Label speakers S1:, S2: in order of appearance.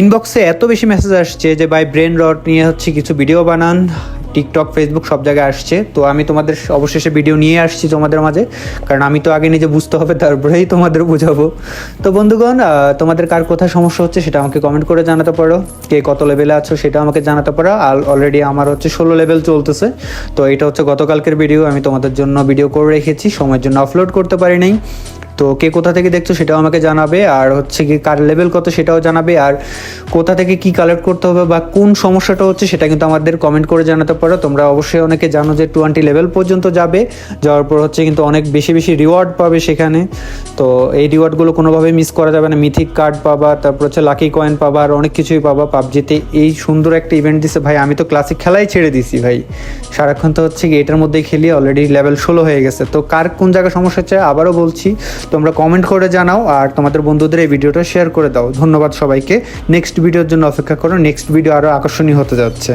S1: ইনবক্সে এত বেশি মেসেজ আসছে যে ভাই ব্রেন রট নিয়ে হচ্ছে কিছু ভিডিও বানান, টিকটক ফেসবুক সব জায়গায় আসছে। তো আমি তোমাদের অবশেষে ভিডিও নিয়ে আসছি তোমাদের মাঝে, কারণ আমি তো আগে নিজে বুঝতে হবে তারপরেই তোমাদের বুঝাবো। তো বন্ধুগণ, তোমাদের কার কোথায় সমস্যা হচ্ছে সেটা আমাকে কমেন্ট করে জানাতে পারো, কে কত লেভেলে আছো সেটা আমাকে জানাতে পারো। আর অলরেডি আমার হচ্ছে 16 লেভেল চলতেছে। তো এটা হচ্ছে গতকালকের ভিডিও, আমি তোমাদের জন্য ভিডিও করে রেখেছি, সময়ের জন্য আপলোড করতে পারি নাই। তো কে কোথা থেকে দেখছো সেটাও আমাকে জানাবে, আর হচ্ছে কি কার লেভেল কত সেটাও জানাবে, আর কোথা থেকে কি কালেক্ট করতে হবে বা কোন সমস্যাটা হচ্ছে সেটা কিন্তু আমাদের কমেন্ট করে জানাতে পারো। তোমরা অবশ্যই অনেকে জানো যে 20 লেভেল পর্যন্ত যাবে, যাওয়ার পর হচ্ছে কিন্তু অনেক বেশি বেশি রিওয়ার্ড পাবে সেখানে। তো এই রিওয়ার্ডগুলো কোনোভাবে মিস করা যাবে না। মিথিক কার্ড পাবা, তারপর হচ্ছে লাকি কয়েন পাবা, আর অনেক কিছুই পাবা। পাবজিতে এই সুন্দর একটা ইভেন্ট দিছে ভাই, আমি তো ক্লাসিক খেলাই ছেড়ে দিছি ভাই, সারাক্ষণ তো হচ্ছে কি এটার মধ্যেই খেলি, অলরেডি লেভেল 16 হয়ে গেছে। তো কার কোন জায়গায় সমস্যা হচ্ছে আবারও বলছি, তোমরা কমেন্ট করে জানাও আর তোমাদের বন্ধুদের এই ভিডিওটা শেয়ার করে দাও। ধন্যবাদ সবাইকে। নেক্সট ভিডিওর জন্য অপেক্ষা করো, নেক্সট ভিডিও আরও আকর্ষণীয় হতে যাচ্ছে।